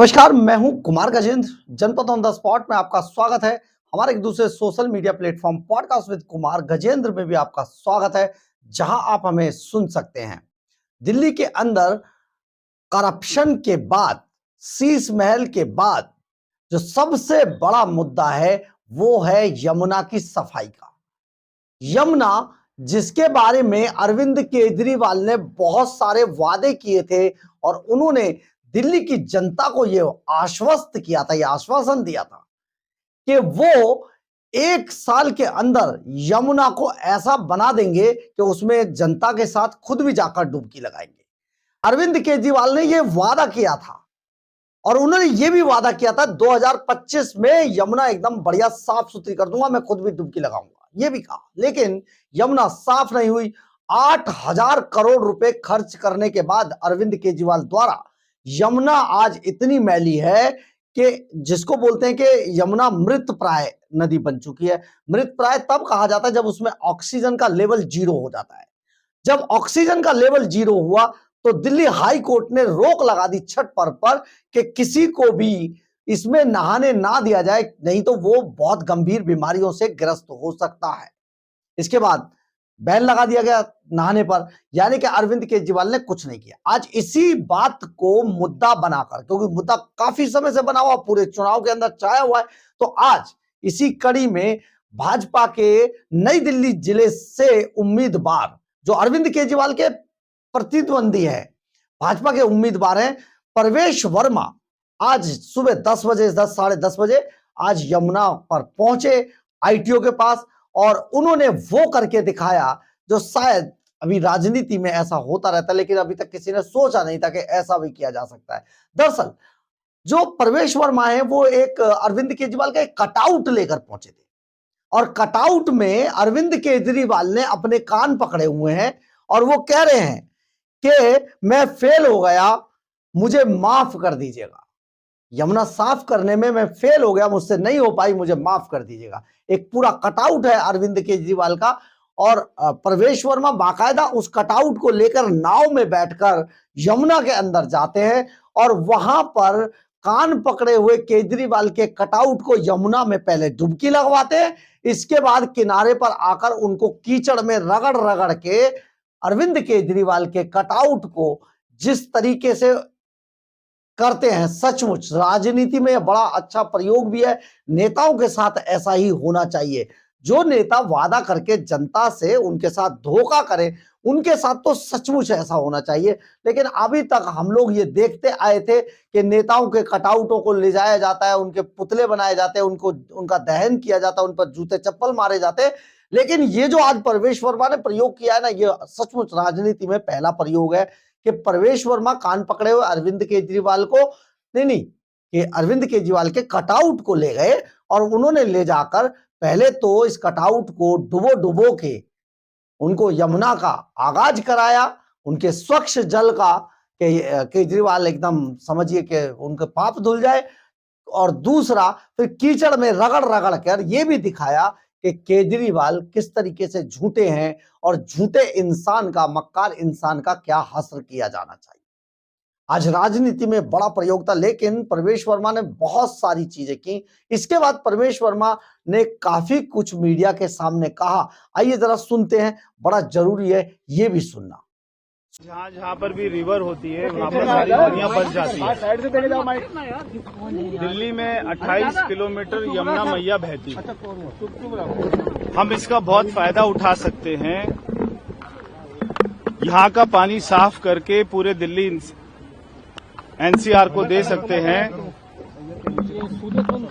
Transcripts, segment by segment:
नमस्कार, मैं हूं कुमार गजेंद्र। जनपद ऑन द स्पॉट में आपका स्वागत है। हमारे एक दूसरे social media platform podcast with Kumar Gajendra में भी आपका स्वागत है, जहां आप हमें सुन सकते हैं। दिल्ली के अंदर करप्शन के बाद, शीश महल के बाद जो सबसे बड़ा मुद्दा है वो है यमुना की सफाई का। यमुना, जिसके बारे में अरविंद केजरीवाल ने बहुत सारे वादे किए थे और उन्होंने दिल्ली की जनता को यह आश्वस्त किया था, यह आश्वासन दिया था कि वो 1 साल के अंदर यमुना को ऐसा बना देंगे कि उसमें जनता के साथ खुद भी जाकर डुबकी लगाएंगे। अरविंद केजरीवाल ने यह वादा किया था और उन्होंने यह भी वादा किया था 2025 में यमुना एकदम बढ़िया साफ सुथरी कर दूंगा, मैं खुद भी डुबकी लगाऊंगा, यह भी कहा। लेकिन यमुना साफ नहीं हुई। 8,000 करोड़ रुपए खर्च करने के बाद अरविंद केजरीवाल द्वारा यमुना आज इतनी मैली है कि जिसको बोलते हैं कि यमुना मृत प्राय नदी बन चुकी है। मृत प्राय तब कहा जाता है जब उसमें ऑक्सीजन का लेवल 0 हो जाता है। जब ऑक्सीजन का लेवल 0 हुआ तो दिल्ली हाई कोर्ट ने रोक लगा दी छठ पर्व पर कि किसी को भी इसमें नहाने ना दिया जाए, नहीं तो वो बहुत गंभीर बीमारियों से ग्रस्त हो सकता है। इसके बाद बैन लगा दिया गया नहाने पर, यानी कि अरविंद केजरीवाल ने कुछ नहीं किया। आज इसी बात को मुद्दा बनाकर, क्योंकि मुद्दा काफी समय से बना हुआ, पूरे चुनाव के अंदर छाया हुआ है, तो आज इसी कड़ी में भाजपा के नई दिल्ली जिले से उम्मीदवार जो अरविंद केजरीवाल के प्रतिद्वंदी है, भाजपा के उम्मीदवार हैं परवेश वर्मा, आज सुबह 10 बजे, 10 साढ़े 10 बजे आज यमुना पर पहुंचे आईटीओ के पास और उन्होंने वो करके दिखाया जो शायद अभी राजनीति में ऐसा होता रहता है, लेकिन अभी तक किसी ने सोचा नहीं था कि ऐसा भी किया जा सकता है। दरअसल जो परवेश वर्मा है वो एक अरविंद केजरीवाल का एक कटआउट लेकर पहुंचे थे और कटआउट में अरविंद केजरीवाल ने अपने कान पकड़े हुए हैं और वो कह रहे हैं कि मैं फेल हो गया, मुझे माफ कर दीजिएगा। यमुना साफ करने में मैं फेल हो गया, मुझसे नहीं हो पाई, मुझे माफ कर दीजिएगा। एक पूरा कटआउट है अरविंद केजरीवाल का और परवेश वर्मा बाकायदा उस कटआउट को लेकर नाव में बैठकर यमुना के अंदर जाते हैं और वहां पर कान पकड़े हुए केजरीवाल के कटआउट को यमुना में पहले डुबकी लगवाते हैं, इसके बाद किनारे पर आकर उनको कीचड़ में रगड़ रगड़ के अरविंद केजरीवाल के कटआउट को जिस तरीके से करते हैं, सचमुच राजनीति में बड़ा अच्छा प्रयोग भी है। नेताओं के साथ ऐसा ही होना चाहिए। जो नेता वादा करके जनता से उनके साथ धोखा करे, उनके साथ तो सचमुच ऐसा होना चाहिए। लेकिन अभी तक हम लोग ये देखते आए थे कि नेताओं के कटआउटों को ले जाया जाता है, उनके पुतले बनाए जाते हैं, उनका दहन किया जाता है, उन पर जूते चप्पल मारे जाते हैं। लेकिन ये जो आज परवेश वर्मा ने प्रयोग किया है ना, ये सचमुच राजनीति में पहला प्रयोग है कि परवेश वर्मा कान पकड़े हुए अरविंद केजरीवाल को नहीं कि अरविंद केजरीवाल के कटआउट को ले गए और उन्होंने ले जाकर पहले तो इस कटआउट को डुबो के उनको यमुना का आगाज कराया, उनके स्वच्छ जल का केजरीवाल एकदम समझिए कि उनके पाप धुल जाए, और दूसरा फिर कीचड़ में रगड़ रगड़ कर यह भी दिखाया कि केजरीवाल किस तरीके से झूठे हैं और झूठे इंसान का, मक्कार इंसान का क्या हश्र किया जाना चाहिए। आज राजनीति में बड़ा प्रयोग था, लेकिन परवेश वर्मा ने बहुत सारी चीजें की। इसके बाद परवेश वर्मा ने काफी कुछ मीडिया के सामने कहा। आइए जरा सुनते हैं, बड़ा जरूरी है ये भी सुनना। जहाँ जहाँ पर भी रिवर होती है वहाँ पर सारी दुनिया बस जाती है। दिल्ली में 28 किलोमीटर यमुना मैया बहती है। हम इसका बहुत फायदा उठा सकते हैं। यहाँ का पानी साफ करके पूरे दिल्ली एनसीआर को दे सकते हैं।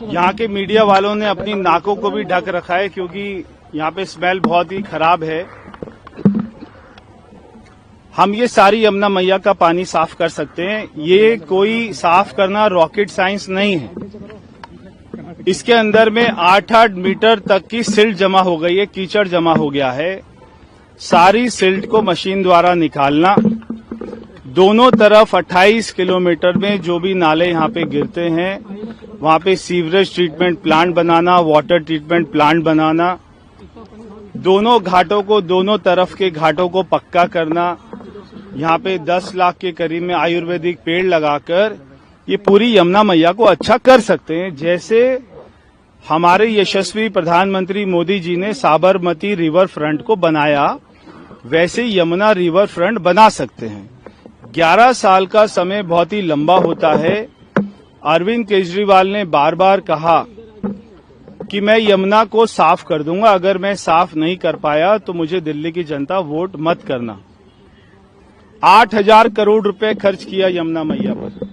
यहाँ के मीडिया वालों ने अपनी नाकों को भी ढक रखा है क्योंकि यहाँ पे स्मेल बहुत ही खराब है। हम ये सारी यमुना मैया का पानी साफ कर सकते हैं। ये कोई साफ करना रॉकेट साइंस नहीं है। इसके अंदर में 8-8 मीटर तक की सिल्ट जमा हो गई है, कीचड़ जमा हो गया है। सारी सिल्ट को मशीन द्वारा निकालना, दोनों तरफ 28 किलोमीटर में जो भी नाले यहाँ पे गिरते हैं वहाँ पे सीवरेज ट्रीटमेंट प्लांट बनाना, वाटर ट्रीटमेंट प्लांट बनाना, दोनों घाटों को, दोनों तरफ के घाटों को पक्का करना, यहाँ पे 10 लाख के करीब में आयुर्वेदिक पेड़ लगाकर ये पूरी यमुना मैया को अच्छा कर सकते हैं। जैसे हमारे यशस्वी प्रधानमंत्री मोदी जी ने साबरमती रिवर फ्रंट को बनाया, वैसे यमुना रिवर फ्रंट बना सकते हैं। 11 साल का समय बहुत ही लंबा होता है। अरविंद केजरीवाल ने बार बार कहा कि मैं यमुना को साफ कर दूंगा, अगर मैं साफ नहीं कर पाया तो मुझे दिल्ली की जनता वोट मत करना। 8,000 करोड़ रुपए खर्च किया यमुना मैया पर।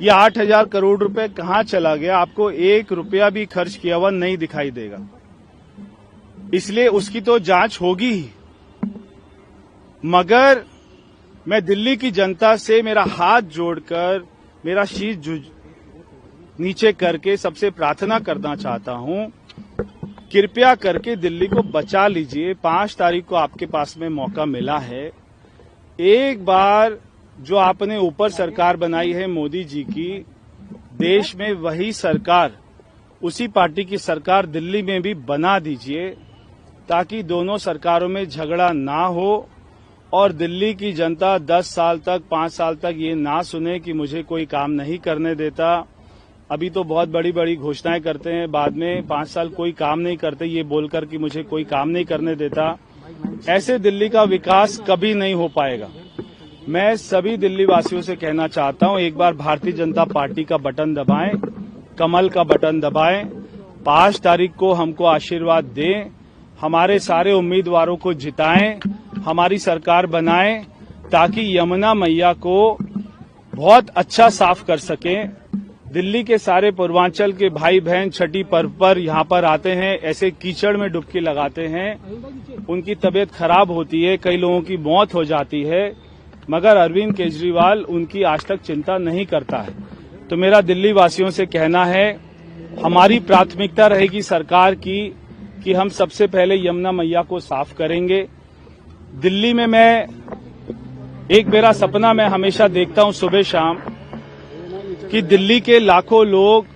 ये 8,000 करोड़ रुपए कहां चला गया, आपको 1 रुपया भी खर्च किया हुआ नहीं दिखाई देगा। इसलिए उसकी तो जांच होगी ही। मगर मैं दिल्ली की जनता से मेरा हाथ जोड़कर, मेरा शीश नीचे करके सबसे प्रार्थना करना चाहता हूं, कृपया करके दिल्ली को बचा लीजिए। 5 तारीख को आपके पास में मौका मिला है। एक बार जो आपने ऊपर सरकार बनाई है मोदी जी की, देश में वही सरकार, उसी पार्टी की सरकार दिल्ली में भी बना दीजिए, ताकि दोनों सरकारों में झगड़ा ना हो और दिल्ली की जनता 10 साल तक, 5 साल तक ये ना सुने कि मुझे कोई काम नहीं करने देता। अभी तो बहुत बड़ी बड़ी घोषणाएं करते हैं, बाद में 5 साल कोई काम नहीं करते, ये बोलकर कि मुझे कोई काम नहीं करने देता। ऐसे दिल्ली का विकास कभी नहीं हो पाएगा। मैं सभी दिल्ली वासियों से कहना चाहता हूं, एक बार भारतीय जनता पार्टी का बटन दबाएं, कमल का बटन दबाएं, 5 तारीख को हमको आशीर्वाद दें, हमारे सारे उम्मीदवारों को जिताएं, हमारी सरकार बनाएं, ताकि यमुना मैया को बहुत अच्छा साफ कर सकें। दिल्ली के सारे पूर्वांचल के भाई बहन छठी पर्व पर यहाँ पर आते हैं, ऐसे कीचड़ में डुबकी लगाते हैं, उनकी तबीयत खराब होती है, कई लोगों की मौत हो जाती है, मगर अरविंद केजरीवाल उनकी आज तक चिंता नहीं करता है। तो मेरा दिल्ली वासियों से कहना है, हमारी प्राथमिकता रहेगी सरकार की कि हम सबसे पहले यमुना मैया को साफ करेंगे। दिल्ली में एक मेरा सपना मैं हमेशा देखता हूं सुबह शाम, कि दिल्ली के लाखों लोग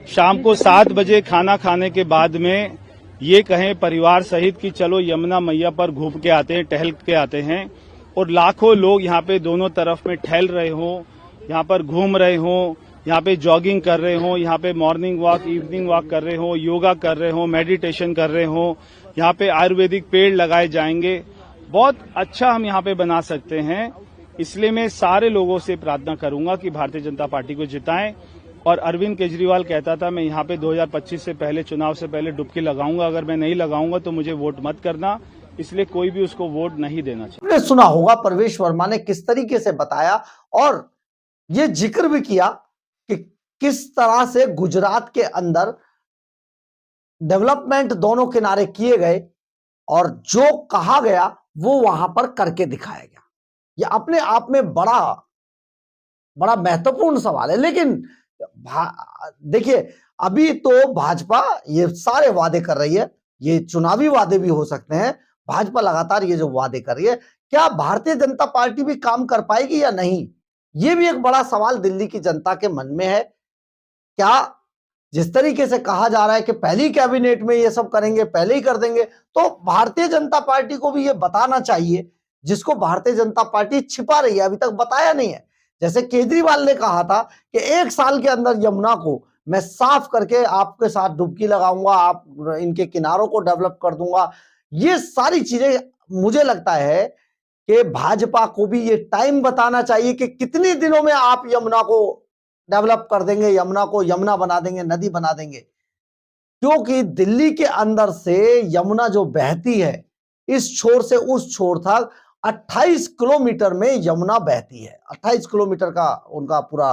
शाम को 7 बजे खाना खाने के बाद में ये कहें परिवार सहित कि चलो यमुना मैया पर घूम के आते हैं, टहल के आते हैं, और लाखों लोग यहाँ पे दोनों तरफ में टहल रहे हों, यहाँ पर घूम रहे हों, यहाँ पे जॉगिंग कर रहे हों, यहाँ पे मॉर्निंग वॉक, इवनिंग वॉक कर रहे हों, योगा कर रहे हों, मेडिटेशन कर रहे हों, यहाँ पे आयुर्वेदिक पेड़ लगाए जाएंगे। बहुत अच्छा हम यहाँ पे बना सकते हैं। इसलिए मैं सारे लोगों से प्रार्थना करूंगा कि भारतीय जनता पार्टी को जिताएं। और अरविंद केजरीवाल कहता था मैं यहाँ पे 2025 से पहले, चुनाव से पहले डुबकी लगाऊंगा, अगर मैं नहीं लगाऊंगा तो मुझे वोट मत करना। इसलिए कोई भी उसको वोट नहीं देना चाहिए। आपने सुना होगा प्रवेश वर्मा ने किस तरीके से बताया और ये जिक्र भी किया कि किस तरह से गुजरात के अंदर डेवलपमेंट दोनों किनारे किए गए और जो कहा गया वो वहां पर करके दिखाया गया। ये अपने आप में बड़ा महत्वपूर्ण सवाल है। लेकिन देखिए, अभी तो भाजपा ये सारे वादे कर रही है, ये चुनावी वादे भी हो सकते हैं, भाजपा लगातार ये जो वादे कर रही है, क्या भारतीय जनता पार्टी भी काम कर पाएगी या नहीं, ये भी एक बड़ा सवाल दिल्ली की जनता के मन में है। क्या जिस तरीके से कहा जा रहा है कि पहली कैबिनेट में ये सब करेंगे, पहले ही कर देंगे, तो भारतीय जनता पार्टी को भी ये बताना चाहिए, जिसको भारतीय जनता पार्टी छिपा रही है, अभी तक बताया नहीं है। जैसे केजरीवाल ने कहा था कि 1 साल के अंदर यमुना को मैं साफ करके आपके साथ डुबकी लगाऊंगा, आप इनके किनारों को डेवलप कर दूंगा। ये सारी चीजें मुझे लगता है कि भाजपा को भी ये टाइम बताना चाहिए कि कितने दिनों में आप यमुना को डेवलप कर देंगे, यमुना को यमुना बना देंगे, नदी बना देंगे। क्योंकि दिल्ली के अंदर से यमुना जो बहती है, इस छोर से उस छोर तक 28 किलोमीटर में यमुना बहती है। 28 किलोमीटर का उनका पूरा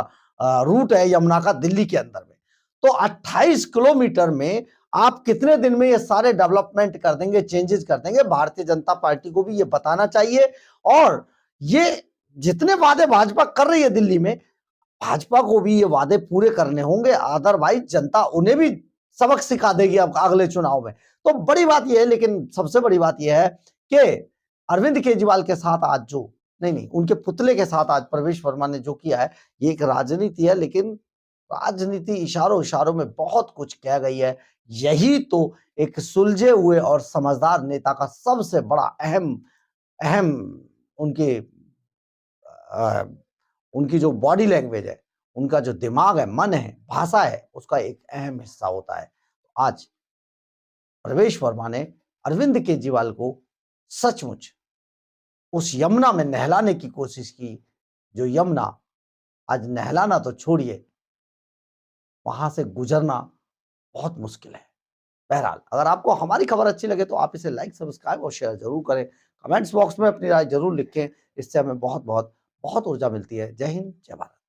रूट है यमुना का दिल्ली के अंदर में। तो 28 किलोमीटर में आप कितने दिन में ये सारे डेवलपमेंट कर देंगे, चेंजेस कर देंगे? भारतीय जनता पार्टी को भी ये बताना चाहिए। और ये जितने वादे भाजपा कर रही है दिल्ली में, भाजपा को भी ये वादे पूरे करने होंगे, अदरवाइज जनता उन्हें भी सबक सिखा देगी अब अगले चुनाव में। तो बड़ी बात यह है, लेकिन सबसे बड़ी बात यह है कि अरविंद केजरीवाल के साथ आज जो नहीं उनके पुतले के साथ आज प्रवेश वर्मा ने जो किया है, ये एक राजनीति है, लेकिन राजनीति इशारों में बहुत कुछ कह गई है। यही तो एक सुलझे हुए और समझदार नेता का सबसे बड़ा अहम उनकी जो बॉडी लैंग्वेज है उनका जो दिमाग है, मन है, भाषा है, उसका एक अहम हिस्सा होता है। आज प्रवेश वर्मा ने अरविंद केजरीवाल को सचमुच उस यमुना में नहलाने की कोशिश की, जो यमुना आज नहलाना तो छोड़िए, वहां से गुजरना बहुत मुश्किल है। बहरहाल, अगर आपको हमारी खबर अच्छी लगे तो आप इसे लाइक, सब्सक्राइब और शेयर जरूर करें। कमेंट्स बॉक्स में अपनी राय जरूर लिखें, इससे हमें बहुत बहुत बहुत ऊर्जा मिलती है। जय हिंद, जय भारत।